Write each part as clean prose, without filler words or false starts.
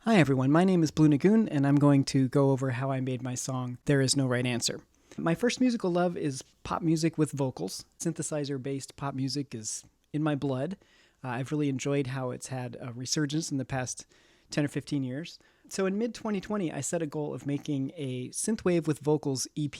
Hi everyone, my name is Blue Nagoon, and I'm going to go over how I made my song, There Is No Right Answer. My first musical love is pop music with vocals. Synthesizer-based pop music is in my blood. I've really enjoyed how it's had a resurgence in the past 10 or 15 years. So in mid-2020, I set a goal of making a synthwave with vocals EP,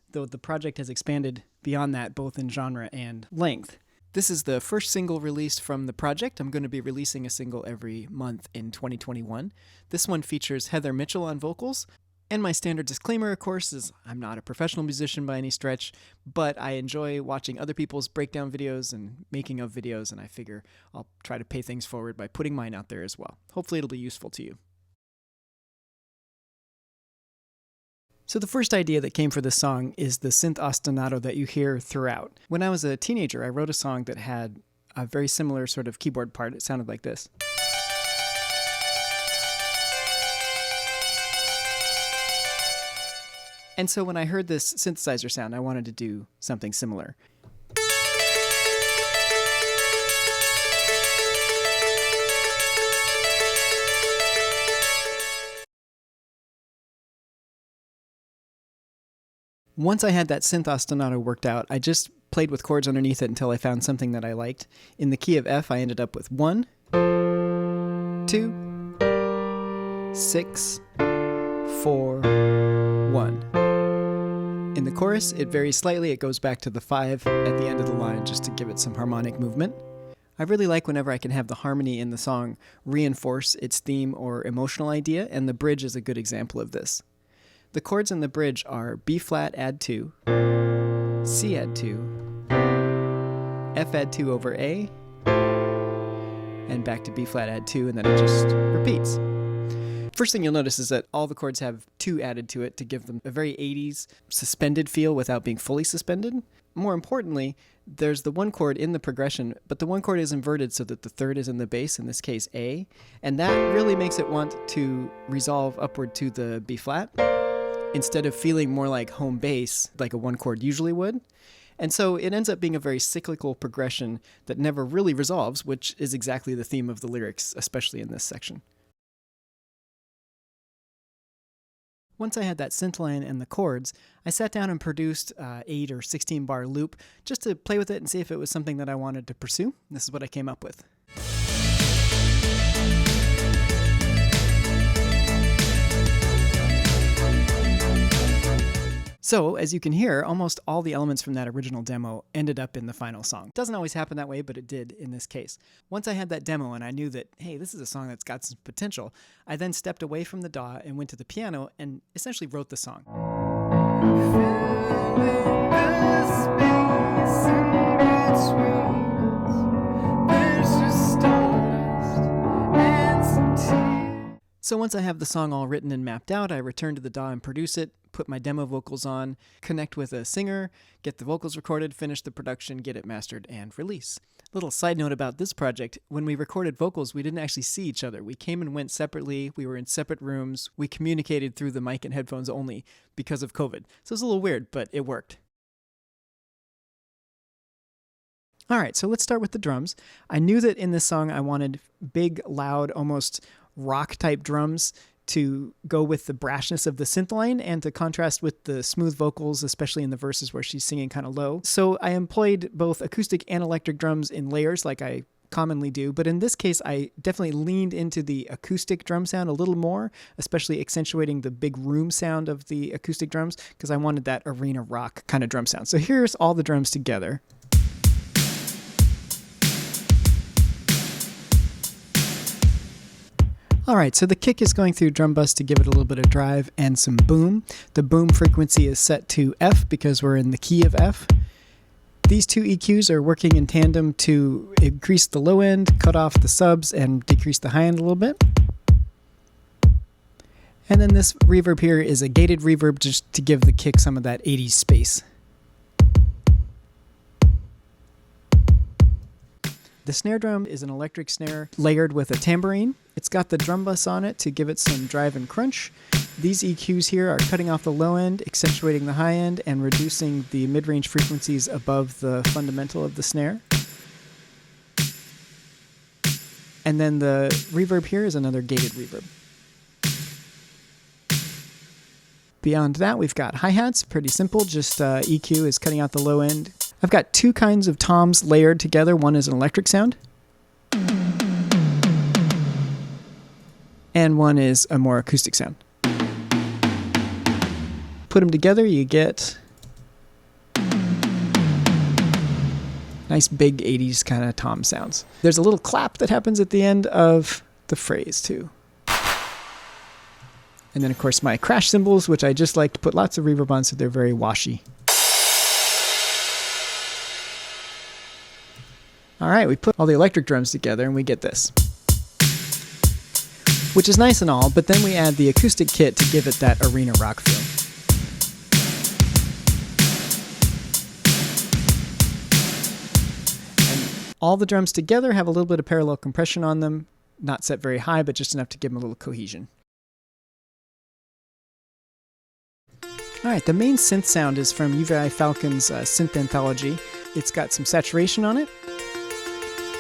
though the project has expanded beyond that both in genre and length. This is the first single released from the project. I'm going to be releasing a single every month in 2021. This one features Heather Mitchell on vocals. And my standard disclaimer, of course, is I'm not a professional musician by any stretch, but I enjoy watching other people's breakdown videos and making of videos, and I figure I'll try to pay things forward by putting mine out there as well. Hopefully it'll be useful to you. So the first idea that came for this song is the synth ostinato that you hear throughout. When I was a teenager, I wrote a song that had a very similar sort of keyboard part. It sounded like this. And so when I heard this synthesizer sound, I wanted to do something similar. Once I had that synth ostinato worked out, I just played with chords underneath it until I found something that I liked. In the key of F, I ended up with 1, 2, 6, 4, 1. In the chorus, it varies slightly. It goes back to the 5 at the end of the line just to give it some harmonic movement. I really like whenever I can have the harmony in the song reinforce its theme or emotional idea, and the bridge is a good example of this. The chords in the bridge are B flat add 2, C add 2, F add 2 over A, and back to B flat add 2, and then it just repeats. First thing you'll notice is that all the chords have 2 added to it to give them a very 80s suspended feel without being fully suspended. More importantly, there's the one chord in the progression, but the one chord is inverted so that the third is in the bass, in this case A, and that really makes it want to resolve upward to the B flat, instead of feeling more like home bass, like a one chord usually would. And so it ends up being a very cyclical progression that never really resolves, which is exactly the theme of the lyrics, especially in this section. Once I had that synth line and the chords, I sat down and produced an 8 or 16 bar loop just to play with it and see if it was something that I wanted to pursue. This is what I came up with. So, as you can hear, almost all the elements from that original demo ended up in the final song. Doesn't always happen that way, but it did in this case. Once I had that demo and I knew that, hey, this is a song that's got some potential, I then stepped away from the DAW and went to the piano and essentially wrote the song. So once I have the song all written and mapped out, I return to the DAW and produce it, put my demo vocals on, connect with a singer, get the vocals recorded, finish the production, get it mastered, and release. Little side note about this project, when we recorded vocals, we didn't actually see each other. We came and went separately, we were in separate rooms, we communicated through the mic and headphones only because of COVID. So it's a little weird, but it worked. All right, so let's start with the drums. I knew that in this song I wanted big, loud, almost rock-type drums to go with the brashness of the synth line and to contrast with the smooth vocals, especially in the verses where she's singing kind of low. So I employed both acoustic and electric drums in layers like I commonly do, but in this case I definitely leaned into the acoustic drum sound a little more, especially accentuating the big room sound of the acoustic drums because I wanted that arena rock kind of drum sound. So here's all the drums together. All right, so the kick is going through drum bus to give it a little bit of drive and some boom. The boom frequency is set to F because we're in the key of F. These two EQs are working in tandem to increase the low end, cut off the subs, and decrease the high end a little bit. And then this reverb here is a gated reverb just to give the kick some of that 80s space. The snare drum is an electric snare layered with a tambourine. It's got the drum bus on it to give it some drive and crunch. These EQs here are cutting off the low end, accentuating the high end, and reducing the mid-range frequencies above the fundamental of the snare. And then the reverb here is another gated reverb. Beyond that, we've got hi-hats, pretty simple, just EQ is cutting out the low end. I've got two kinds of toms layered together. One is an electric sound, and one is a more acoustic sound. Put them together, you get nice big 80s kind of tom sounds. There's a little clap that happens at the end of the phrase too. And then of course my crash cymbals, which I just like to put lots of reverb on so they're very washy. All right, we put all the electric drums together and we get this, which is nice and all, but then we add the acoustic kit to give it that arena rock feel. And all the drums together have a little bit of parallel compression on them, not set very high, but just enough to give them a little cohesion. All right, the main synth sound is from UVI Falcon's Synth Anthology. It's got some saturation on it.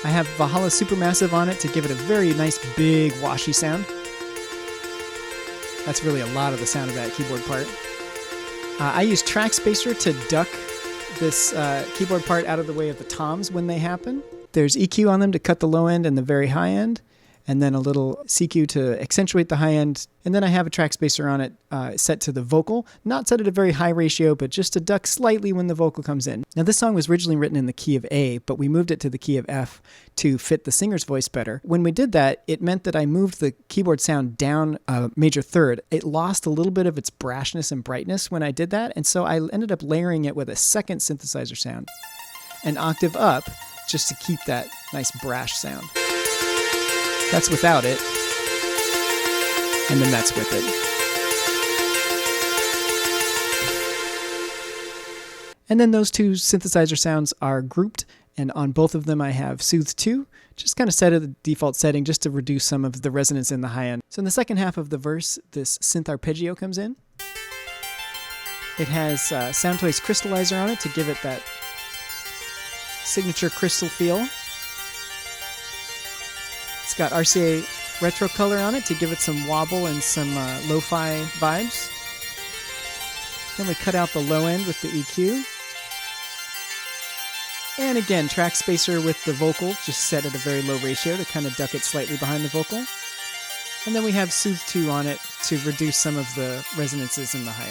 I have Valhalla Supermassive on it to give it a very nice, big, washy sound. That's really a lot of the sound of that keyboard part. I use Track Spacer to duck this keyboard part out of the way of the toms when they happen. There's EQ on them to cut the low end and the very high end, and then a little CQ to accentuate the high end. And then I have a track spacer on it set to the vocal, not set at a very high ratio, but just to duck slightly when the vocal comes in. Now this song was originally written in the key of A, but we moved it to the key of F to fit the singer's voice better. When we did that, it meant that I moved the keyboard sound down a major third. It lost a little bit of its brashness and brightness when I did that, and so I ended up layering it with a second synthesizer sound, an octave up, just to keep that nice brash sound. That's without it, and then that's with it. And then those two synthesizer sounds are grouped, and on both of them I have Soothe 2, just kind of set at the default setting just to reduce some of the resonance in the high end. So in the second half of the verse, this synth arpeggio comes in. It has Soundtoys Crystallizer on it to give it that signature crystal feel. It's got RCA retro color on it to give it some wobble and some lo-fi vibes. Then we cut out the low end with the EQ. And again, track spacer with the vocal, just set at a very low ratio to kind of duck it slightly behind the vocal. And then we have Soothe 2 on it to reduce some of the resonances in the high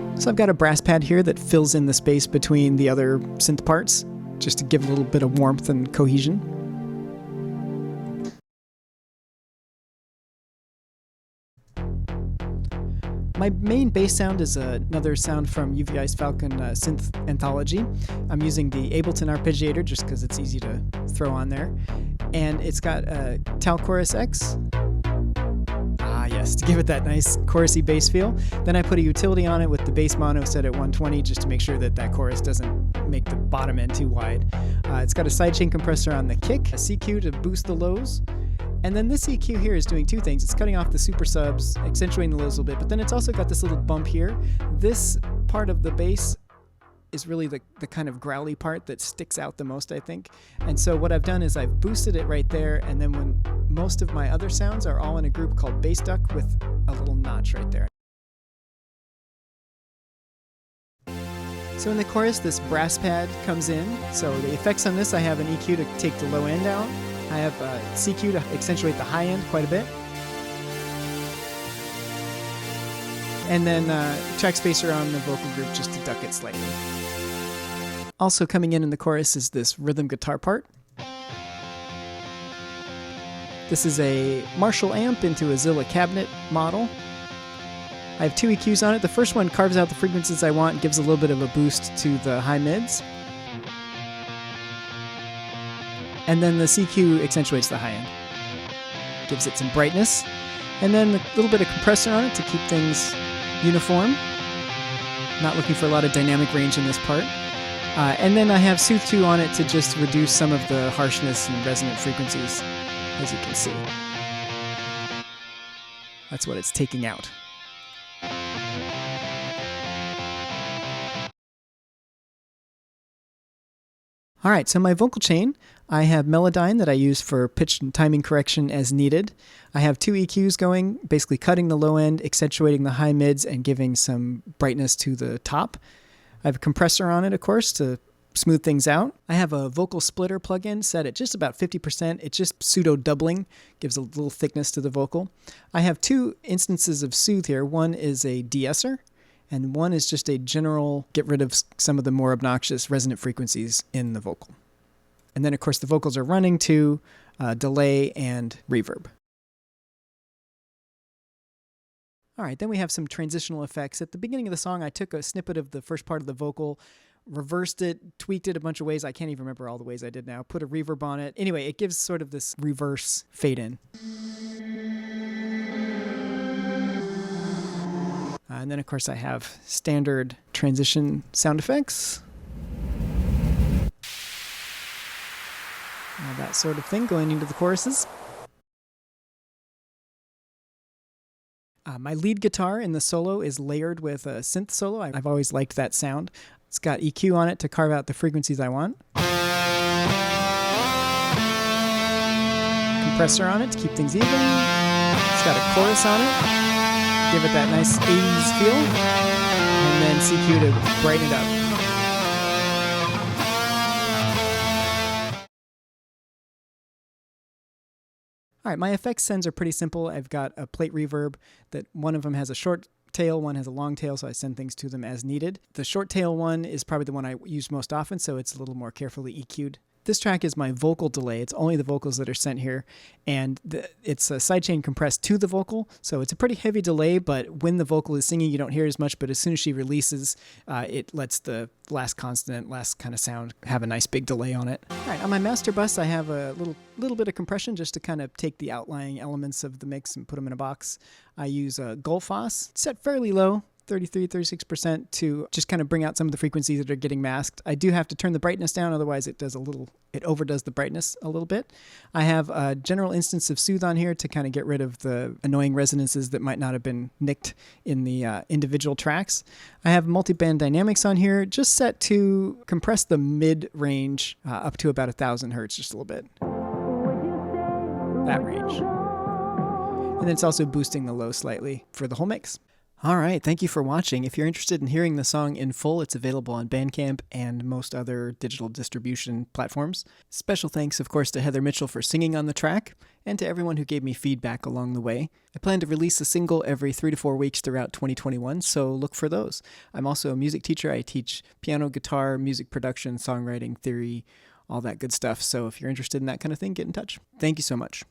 end. So I've got a brass pad here that fills in the space between the other synth parts, just to give a little bit of warmth and cohesion. My main bass sound is another sound from UVI's Falcon Synth Anthology. I'm using the Ableton arpeggiator just because it's easy to throw on there. And it's got a Tal Chorus X. Yes, to give it that nice chorusy bass feel. Then I put a utility on it with the bass mono set at 120 just to make sure that that chorus doesn't make the bottom end too wide. It's got a sidechain compressor on the kick, a CQ to boost the lows. And then this EQ here is doing two things. It's cutting off the super subs, accentuating the lows a little bit, but then it's also got this little bump here. This part of the bass is really the kind of growly part that sticks out the most, I think. And so what I've done is I've boosted it right there, and then when most of my other sounds are all in a group called bass duck with a little notch right there. So in the chorus, this brass pad comes in. So the effects on this, I have an EQ to take the low end out. I have a CQ to accentuate the high end quite a bit. And then track spacer on the vocal group just to duck it slightly. Also coming in the chorus is this rhythm guitar part. This is a Marshall amp into a Zilla cabinet model. I have two EQs on it. The first one carves out the frequencies I want and gives a little bit of a boost to the high mids. And then the CQ accentuates the high end. Gives it some brightness. And then a little bit of compressor on it to keep things uniform. Not looking for a lot of dynamic range in this part. And then I have Soothe 2 on it to just reduce some of the harshness and resonant frequencies, as you can see. That's what it's taking out. All right, so my vocal chain, I have Melodyne that I use for pitch and timing correction as needed. I have 2 EQs going, basically cutting the low end, accentuating the high mids, and giving some brightness to the top. I have a compressor on it, of course, to smooth things out. I have a vocal splitter plugin set at just about 50%. It's just pseudo doubling, gives a little thickness to the vocal. I have 2 instances of Soothe here. One is a de-esser, and one is just a general get rid of some of the more obnoxious resonant frequencies in the vocal. And then, of course, the vocals are running to delay and reverb. All right, then we have some transitional effects. At the beginning of the song, I took a snippet of the first part of the vocal, reversed it, tweaked it a bunch of ways. I can't even remember all the ways I did now. Put a reverb on it. Anyway, it gives sort of this reverse fade in. And then, of course, I have standard transition sound effects. All that sort of thing going into the choruses. My lead guitar in the solo is layered with a synth solo. I've always liked that sound. It's got EQ on it to carve out the frequencies I want. Compressor on it to keep things even. It's got a chorus on it. Give it that nice 80s feel. And then CQ to brighten it up. All right, my effects sends are pretty simple. I've got a plate reverb that one of them has a short tail, one has a long tail, so I send things to them as needed. The short tail one is probably the one I use most often, so it's a little more carefully EQ'd. This track is my vocal delay. It's only the vocals that are sent here, and it's a sidechain compressed to the vocal, so it's a pretty heavy delay, but when the vocal is singing, you don't hear as much, but as soon as she releases, it lets the last consonant, last kind of sound have a nice big delay on it. All right, on my master bus, I have a little bit of compression just to kind of take the outlying elements of the mix and put them in a box. I use a Gullfoss, set fairly low, 33, 36% to just kind of bring out some of the frequencies that are getting masked. I do have to turn the brightness down, otherwise it overdoes the brightness a little bit. I have a general instance of Soothe on here to kind of get rid of the annoying resonances that might not have been nicked in the individual tracks. I have multi-band dynamics on here, just set to compress the mid-range up to about 1,000 hertz, just a little bit. That range. And then it's also boosting the low slightly for the whole mix. All right, thank you for watching. If you're interested in hearing the song in full, it's available on Bandcamp and most other digital distribution platforms. Special thanks, of course, to Heather Mitchell for singing on the track, and to everyone who gave me feedback along the way. I plan to release a single every 3 to 4 weeks throughout 2021, so look for those. I'm also a music teacher. I teach piano, guitar, music production, songwriting, theory, all that good stuff. So if you're interested in that kind of thing, get in touch. Thank you so much.